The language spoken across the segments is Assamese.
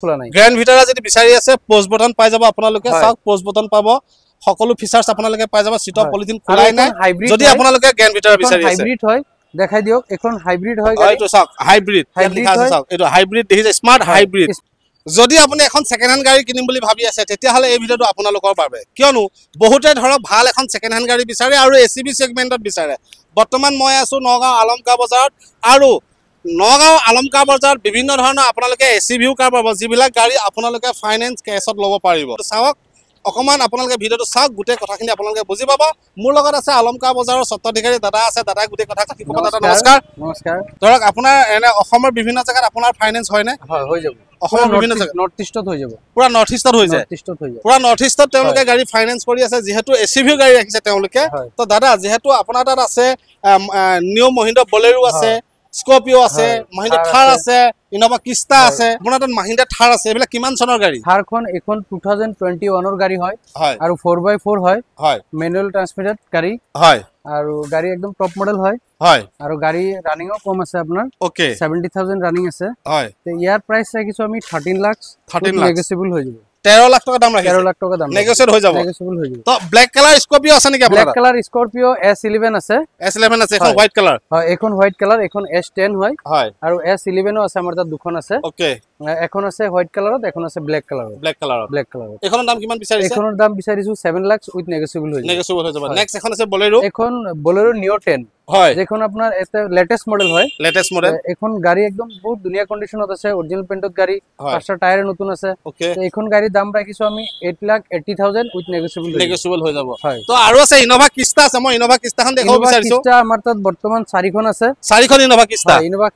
খোলা নাই গ্ৰ্যান্ড ভিটাৰা যদি বিচাৰি আছে পোস্ট বটন পাই যাব আপোনালোকে চাওক পোস্ট বটন পাব সকলো ফিচাৰ্স আপোনালোকে পাই যাব সিটো পলিথিন খোলাই নাই যদি আপোনালোকে গ্ৰ্যান্ড ভিটাৰা বিচাৰি আছে হাইব্রিড হয় দেখাই দিওক এখন হাইব্রিড হয় গাড়ী এইটো চাওক হাইব্রিড লিখা আছে চাওক এইটো হাইব্রিড দেখিছে স্মার্ট হাইব্রিড যদি আপুনি এখন সেকেন্ড হ্যান্ড গাড়ী কিনিম বুলি ভাবি আছে তেতিয়া হলে এই ভিডিওটো আপোনালোকৰ বাবে কিয়নো বহুতে ধৰক ভাল এখন সেকেন্ড হ্যান্ড গাড়ী বিচাৰে আৰু এসিবি সেগমেন্টত বিচাৰে বৰ্তমান মই আছো নগাঁও আলমকা বজাৰত আৰু নগাঁও আলমকা বজাৰত বিভিন্ন ধৰণৰ আপোনালোকে এসিভিউ কাৰ পাব যিবিলাক গাড়ী আপোনালোকে ফাইনান্স কেছত ল'ব পাৰিব চাওক অকমান আপোনালোকে ভিডিওটো চাওক গুটে কথাখিনি আপোনালোকে বুজি পাব মোৰ লগত আছে আলমকা বজাৰৰ সত্তাধিকাৰী দাদা আছে দাদা গুটে কথা কি ক'ব দাদা নমস্কাৰ নমস্কাৰ ধৰক আপোনাৰ এনে অসমৰ বিভিন্ন জায়গাত আপোনাৰ ফাইনান্স হয় নে হয় হৈ যাব অসমৰ বিভিন্ন জায়গাত নৰ্থ ইষ্টত হৈ যাব পুৰা নৰ্থ ইষ্টত হৈ যায় পুৰা নৰ্থ ইষ্টত তেওঁলোকে গাড়ী ফাইনান্স কৰি আছে যেহেতু এসিভিউ গাড়ী ৰাখিছে তেওঁলোকে তো দাদা যেহেতু আপোনাৰ তাত আছে নিউ মহিন্দ্ৰা বলেৰো আছে স্কৰপিও আছে মহিন্দ্ৰা থাৰ আছে ইনোভা ক্ৰিষ্টা আছে আপোনাৰ তাত মহিন্দ্ৰা থাৰ আছে এবিলাক কিমান চনৰ গাড়ী থাৰখন এখন 2021 ৰ গাড়ী হয় আৰু 4x4 হয় মেনুৱেল ট্ৰান্সমিটেড গাড়ী হয় আৰু গাড়ী একদম টপ মডেল হয় আৰু গাড়ী ৰানিংও কম আছে আপোনাৰ ওকে 70000 ৰানিং আছে হয় তে ইয়াৰ প্ৰাইস ৰাখিছো আমি 13 লাখ নেগোশিয়েবল হৈ যাব 13 লাখ টাকা দাম ৰাখিছে 13 লাখ টাকা দাম নেগোশিয়েট হৈ যাব তো ব্ল্যাক কালার স্করপিও আছে নেকি আপনার ব্ল্যাক কালার স্করপিও S11 আছে S11 আছে এখন হোয়াইট কালার হয় এখন হোয়াইট কালার এখন S10 হয় আৰু S11 ও আছে আমাৰ তাত দুখন আছে ওকে এখন আছে হোয়াইট কালাৰত এখন আছে ব্ল্যাক কালাৰত এখনৰ দাম কিমান বিচাৰিছে এখনৰ দাম বিচাৰিছো 7 লাখ উইথ নেগোশিয়েবল হৈ যাব নেক্সট এখন আছে বলেৰো এখন বলেৰো নিও 10 হয় যেখন আপোনাৰ এটা লেটেস্ট মডেল হয় এখন গাড়ী একদম বহুত ধুনিয়া কন্ডিশনত আছে অৰিজিনাল পেইন্টত গাড়ী পাঁচটা টায়াৰ নতুন আছে এখন গাড়ীৰ দাম ৰাখিছো আমি 8,80,000 উইথ নেগোশিয়েবল হৈ যাব তো আৰু আছে ইনোভা ক্ৰিষ্টা আছে মই ইনোভা ক্ৰিষ্টাখন দেখাব বিচাৰিছো ক্ৰিষ্টা আমাৰ তাত বৰ্তমান 4খন আছে 4খন ইনোভা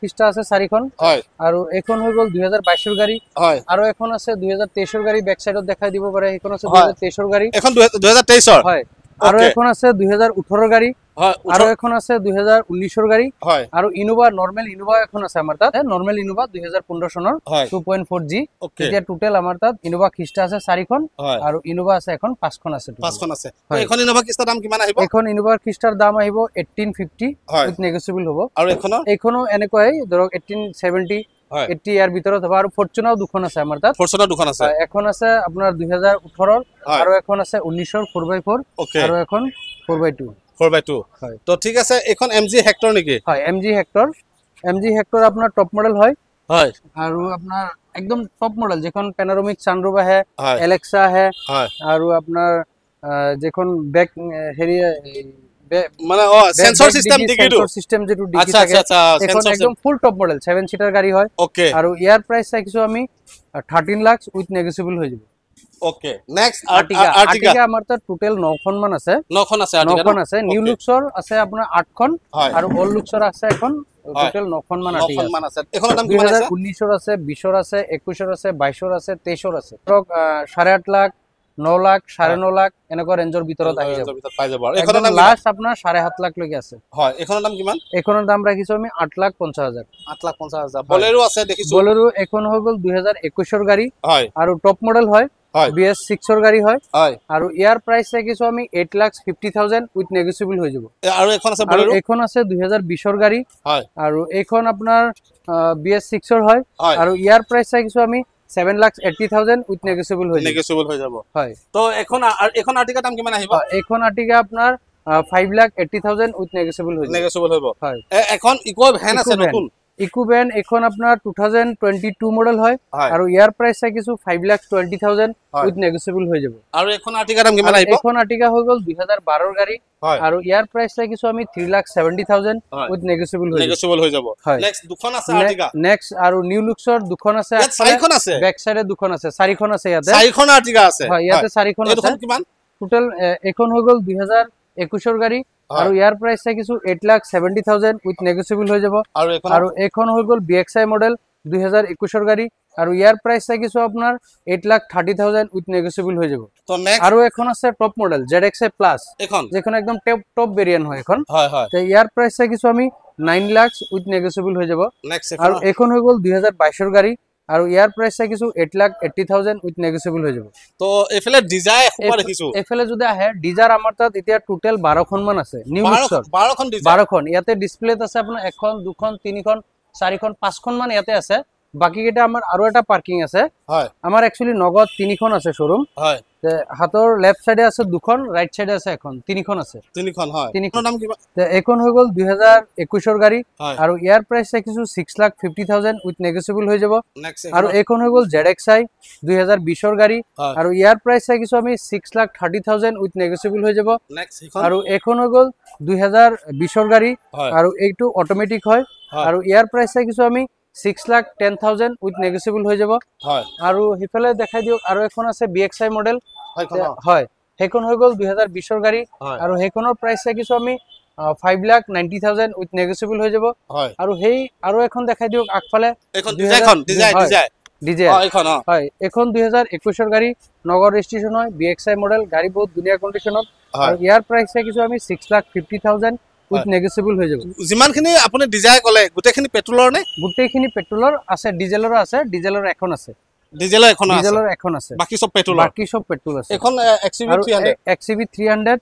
ক্ৰিষ্টা আছে 4খন হয় আৰু এখন হৈ গল 2022 ৰ গাড়ী হয় আৰু এখন আছে 2023 ৰ গাড়ী বেক সাইডত দেখাই দিব পাৰে এখন আছে 2023 ৰ গাড়ী এখন 2023 ৰ হয় আৰু এখন আছে 2018 ৰ গাড়ী হয় আৰু এখন আছে 2019 ৰ গাড়ী হয় আৰু ইনোভা নৰমাল ইনোভা এখন আছে আমাৰ তাত নৰমাল ইনোভা 2015 চনৰ 2.4G এতিয়া টোটাল আমাৰ তাত ইনোভা ক্ৰিষ্টা আছে 4খন আৰু ইনোভা আছে এখন 5খন আছে এখন ইনোভা ক্ৰিষ্টাৰ দাম কিমান আহিব এখন ইনোভা ক্ৰিষ্টাৰ দাম আহিব 1850 উইথ নেগোশিয়েবল হ'ব আৰু এখনো এনেকৈ ধৰক 1870 80 ইয়াৰ ভিতৰত হ'ব আৰু ফৰচুনাৰ দুখন আছে আমাৰ তাত ফৰচুনাৰ দুখন আছে এখন আছে আপোনাৰ 2018 আৰু এখন আছে 19 ৰ 4x4 আৰু এখন 4x2 হয় তো ঠিক আছে এখন MG হেক্টৰ নেকি হয় MG হেক্টৰ আপোনাৰ টপ মডেল হয় আৰু আপোনাৰ একদম টপ মডেল যেখন প্যানোৰামিক সানৰুফ আছে এলেক্সা আছে আৰু আপোনাৰ যেখন বেক হেৰি মানে সেন্সর সিস্টেম যেটো আচ্ছা এখন একদম ফুল টপ মডেল 7 সিটার গাড়ী হয় ওকে আৰু ইয়াৰ প্ৰাইস ৰাখিছো আমি 13 লাখ উইথ নেগোশিয়েবল হৈ যাব ওকে নেক্সট আৰ্টিকা আমাৰ তাত টোটাল 9খন মান আছে 9খন আছে নিউ লুক্সৰ আছে আপোনাৰ 8খন আৰু অল লুক্সৰ আছে এখন টোটাল 9খন মান আছে এখনৰ দাম কিমান আছে 19ৰ আছে 20ৰ আছে 21ৰ আছে 22ৰ আছে 23ৰ আছে ধৰক 8.5 লাখ 9 লাখ 9.5 লাখ এনেকুৱা ৰেঞ্জৰ ভিতৰত আহি যাব এখনৰ দাম লাষ্ট আপোনাৰ 7.5 লাখ লৈকে আছে হয় এখনৰ দাম কিমান এখনৰ দাম ৰাখিছো আমি 8,50,000 বলেৰো আছে দেখিছো বলেৰো এখন হৈ গল 2021 ৰ গাড়ী হয় আৰু টপ মডেল হয় BS6 ৰ গাড়ী হয় আৰু ইয়াৰ প্ৰাইস ৰাখিছো আমি 8,50,000 উইথ নেগোশিয়েবল হৈ যাব আৰু এখন আছে বলেৰো এখন আছে 2020 ৰ গাড়ী হয় আৰু এখন আপোনাৰ BS6 ৰ হয় আৰু ইয়াৰ প্ৰাইস ৰাখিছো আমি 7,80,000 উইথ নেগোশিয়েবল হৈ যাব হয় তো এখন আৰ্টিকা দাম কিমান আহিব এখন আৰ্টিকা আপোনাৰ 5,80,000 উইথ নেগোশিয়েবল হ'ব হয় এখন ইকো ভ্যান আছে নতুন ইকো ভ্যান এখন আপোনাৰ 2022 মডেল হয় আৰু ইয়াৰ প্ৰাইস ৰাখিছো 5,20,000 উইথ নেগোশিয়েবল হৈ যাব আৰু এখন আৰ্টিকা দাম কিমান আহিব এখন আৰ্টিকা হৈ গল 2012 ৰ গাড়ী আৰু ইয়াৰ প্ৰাইস ৰাখিছো আমি 3,70,000 উইথ নেগোশিয়েবল হৈ যাব নেক্সট দুখন আছে আৰ্টিকা নেক্সট আৰু নিউ লুক্সৰ দুখন আছে চাৰিখন আছে বেক সাইডে দুখন আছে চাৰিখন আছে ইয়াতে চাৰিখন আৰ্টিকা আছে হয় ইয়াতে চাৰিখন আছে এখন কিমান টোটাল এখন হৈ গল 2021 ৰ গাড়ী আৰু ইয়াৰ প্ৰাইস ৰাখিছো 8,70,000 উইথ নেগোশিয়েবল হৈ যাব আৰু এখন হৈ গল BXI মডেল 2021 ৰ গাড়ী আৰু ইয়াৰ প্ৰাইস ৰাখিছো আপোনাৰ 8,30,000 উইথ নেগোশিয়েবল হৈ যাব তো নেক্সট আৰু এখন আছে টপ মডেল ZXI প্লাস এখন যেখন একদম টপ ভেৰিয়েন্ট হয় এখন হয় হয় তে ইয়াৰ প্ৰাইস ৰাখিছো আমি 9 লাখ উইথ নেগোশিয়েবল হৈ যাব আৰু এখন হৈ গল 2022 ৰ গাড়ী আৰু ইয়াৰ প্ৰাইস ৰাখিছো 8,80,000 উইথ নেগোশিয়েবল হৈ যাব তো এফালে ডিজাই খুবা দেখিছো এফালে যদি আহে ডিজাৰ আমাৰ তাত এতিয়া টোটাল 12খন মান আছে নিউ লুক্সৰ 12খন ডিজাই 12খন ইয়াতে ডিসপ্লেত আছে আপোনাৰ এখন দুখন তিনিখন চাৰিখন পাঁচখন মান ইয়াতে আছে বাকি কেইটা আমাৰ আৰু এটা পাৰ্কিং আছে হয় আমাৰ একচুয়ালি নগদ তিনিখন আছে শোৰুম হয় তে হাতৰ লেফট সাইডে আছে দুখন ৰাইট সাইডে আছে এখন তিনিখন আছে তিনিখন হয় তিনিখনৰ নাম কিবা তে এখন হৈ গল 2021 ৰ গাড়ী হয় আৰু ইয়াৰ প্ৰাইস ৰাখিছো 6,50,000 উইথ নেগোশিয়েবল হৈ যাব নেক্সট আৰু এখন হৈ গল ZXi 2020 ৰ গাড়ী আৰু ইয়াৰ প্ৰাইস ৰাখিছো আমি 6,30,000 উইথ নেগোশিয়েবল হৈ যাব নেক্সট আৰু এখন হৈ গল 2020 ৰ গাড়ী আৰু এইটো অটোমেটিক হয় আৰু ইয়াৰ প্ৰাইস ৰাখিছো আমি 6,10,000 উইথ নেগোশিয়েবল হৈ যাব হয় আৰু হিফালে দেখাই দিওক আৰু এখন আছে BXi মডেল হয় হেখন হৈ গল 2020 ৰ গাড়ী আৰু হেখনৰ প্ৰাইস ৰাখিছো আমি 5,90,000 উইথ নেগোশিয়েবল হৈ যাব আৰু হেই আৰু এখন দেখাই দিওক আগফালে এখন ডিজাই হয় এখন 2021 ৰ গাড়ী নগৰ ৰেজিষ্ট্ৰেচন হয় BXi মডেল গাড়ী বহুত ধুনীয়া কন্ডিশনত আৰু ইয়াৰ প্ৰাইস ৰাখিছো আমি 6,50,000 উইথ নেগোশিয়েবল হৈ যাব যিমানখিনি আপুনি ডিজাই কলে গুটেখিনি পেট্ৰলৰ নে গুটেখিনি পেট্ৰলৰ আছে ডিজেলৰ এখন আছে ডিজেলৰ এখন আছে বাকি সব পেট্ৰল আছে এখন XCV 300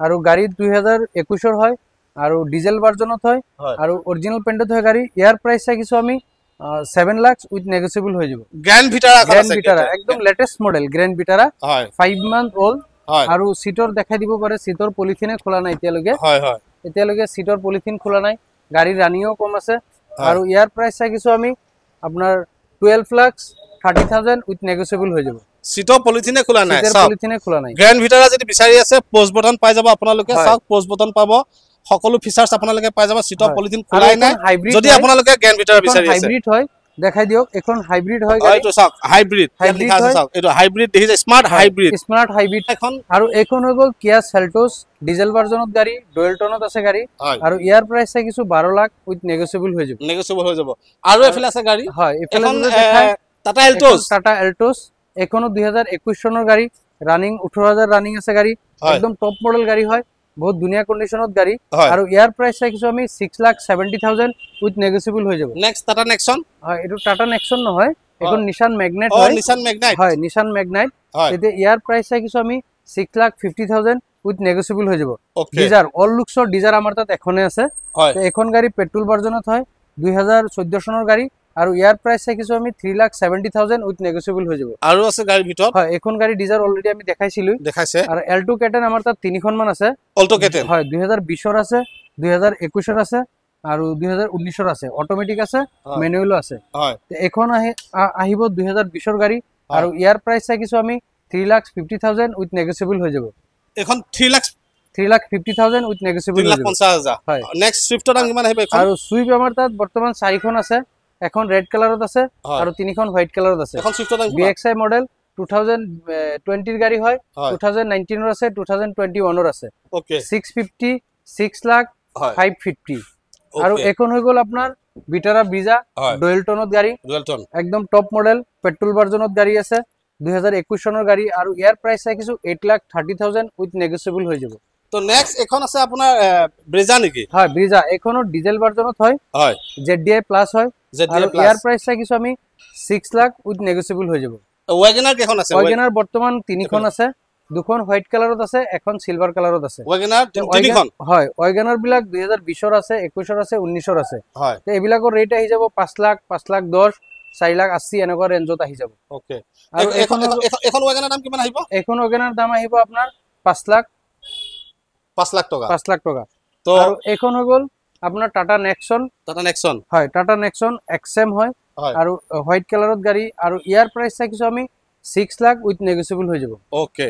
আৰু গাড়ী 2021 ৰ হয় আৰু ডিজেল ভাৰ্জনত হয় আৰু অৰিজিনাল পেইণ্টত হয় গাড়ী ইয়াৰ প্ৰাইস ৰাখিছো আমি 7 লাখ উইথ নেগোশিয়েবল হৈ যাব গ্ৰ্যান্ড ভিটাৰা একদম লেটেস্ট মডেল গ্ৰ্যান্ড ভিটাৰা হয় 5 মান্থ ওল্ড আৰু সিটৰ দেখাই দিব পাৰে সিটৰ পলিথিনে খোলা নাই এতিয়ালৈকে এতিয়ালৈকে সিটৰ পলিথিন খোলা নাই গাড়ী ৰানিও কম আছে আৰু ইয়াৰ প্ৰাইস ৰাখিছো আমি আপোনাৰ 12,30,000 উইথ নেগোশিয়েবল হৈ যাব সিটৰ পলিথিনে খোলা নাই গ্ৰ্যান্ড ভিটাৰা যদি বিচাৰি আছে পোষ্ট বটন পাই যাব আপোনালোকে সব পোষ্ট বটন পাব সকলো ফিচাৰ্স আপোনালোকে পাই যাব সিটৰ পলিথিন খোলাই নাই যদি আপোনালোকে গ্ৰ্যান্ড ভিটাৰা বিচাৰি আছে হাইব্ৰিড হয় দেখাই দিওক এখন হাইব্ৰিড হয় গাড়ী এইটো চাওক হাইব্ৰিড লিখা আছে চাওক এইটো হাইব্ৰিড দেখিছে স্মাৰ্ট হাইব্ৰিড এখন আৰু এখন হৈ গল Kia Seltos ডিজেল ভাৰ্জনত গাড়ী ডুৱেল টনত আছে গাড়ী আৰু ইয়াৰ প্ৰাইস কিছু 12 লাখ উইথ নেগোশিয়েবল হৈ যাব আৰু এফালে আছে গাড়ী হয় এখন টাটা এল্টোস এখনো 2021 চনৰ গাড়ী ৰানিং 18,000 ৰানিং আছে গাড়ী একদম টপ মডেল গাড়ী হয় বহুত ধুনীয়া কন্ডিশনত গাড়ী আৰু ইয়াৰ প্ৰাইস ৰাখিছো আমি 6,70,000 উইথ নেগোশিয়েবল হৈ যাব নেক্সট টাটা নেক্সন হয় এটো টাটা নেক্সন নহয় এখন নিশান ম্যাগনেট হয় নিশান ম্যাগনেট এতে ইয়াৰ প্ৰাইস ৰাখিছো আমি 6,50,000 উইথ নেগোশিয়েবল হৈ যাব ডিজাৰ অল লুকসৰ ডিজাৰ আমাৰ তাত এখনে আছে এখন গাড়ী পেট্ৰল ভাৰ্জনত হয় 2014 চনৰ গাড়ী আৰু ইয়াৰ প্ৰাইস ৰাখিছো আমি 3,70,000 উইথ নেগোশিয়েবল হৈ যাব আৰু আছে গাড়ীৰ ভিতৰত হয় এখন গাড়ী ডিজাৰ অলৰেডি আমি দেখাইছিলো আৰু এল্টো কেটেন আমাৰ তাত তিনিখন মান আছে অল্টো কেটেন হয় 2020 ৰ আছে 2021 ৰ আছে আৰু 2019 ৰ আছে অটোমেটিক আছে ম্যানুয়ালও আছে হয় এখন আহিব 2020 ৰ গাড়ী আৰু ইয়াৰ প্ৰাইস ৰাখিছো আমি 3,50,000 উইথ নেগোশিয়েবল হৈ যাব এখন 3,50,000 উইথ নেগোশিয়েবল 3,50,000 হয় নেক্সট সুইফটৰ দাম কিমান আহিব এখন আৰু সুইফট আমাৰ তাত বৰ্তমান 4খন আছে এখন ৰেড কালাৰত আছে আৰু তিনিখন হোৱাইট কালাৰত আছে এখন সুইফটৰ দাম BXi মডেল 2020 ৰ গাড়ী হয় 2019 ৰ আছে 2021 ৰ আছে ওকে 650 6 লাখ 550 আৰু এখন হৈ গল আপোনাৰ ভিটাৰা ব্ৰিজা ডুৱেল টনত গাড়ী একদম টপ মডেল পেট্ৰল ভাৰ্জনত গাড়ী আছে 2021 চনৰ গাড়ী আৰু ইয়াৰ প্ৰাইস ৰাখিছো 8,30,000 উইথ নেগোশিয়েবল হৈ যাব তো নেক্সট এখন আছে আপোনাৰ ব্ৰিজা নেকি হয় ব্ৰিজা এখনো ডিজেল ভাৰ্জনত হয় ZDI প্লাস হয় আৰু ইয়াৰ প্ৰাইস ৰাখিছো আমি 6 লাখ উইথ নেগোশিয়েবল হৈ যাব ওয়াগনাৰ কেখন আছে ওয়াগনাৰ বৰ্তমান তিনিখন আছে দুখন হোৱাইট কালাৰত আছে এখন সিলভাৰ কালাৰত আছে ওয়াগনাৰ তিনিখন হয় ওয়াগনাৰ বিলাক 2020 ৰ আছে 21 ৰ আছে 19 ৰ আছে হয় তে এবিলাকৰ ৰেট আহি যাব 5 লাখ 5,10,000 4,80,000 এনেকুৱা ৰেঞ্জত আহি যাব ওকে আৰু এখন ওয়াগনাৰ দাম কিমান আহিব এখন ওয়াগনাৰ দাম আহিব আপোনাৰ 5 লাখ 5 লাখ টকা তো আৰু এখন হৈ গল আপোনাৰ টাটা নেক্সন হয় টাটা নেক্সন XM হয় আৰু হোৱাইট কালাৰত গাড়ী আৰু ইয়াৰ প্ৰাইস ৰাখিছো আমি 6 লাখ উইথ নেগোশিয়েবল হৈ যাব ওকে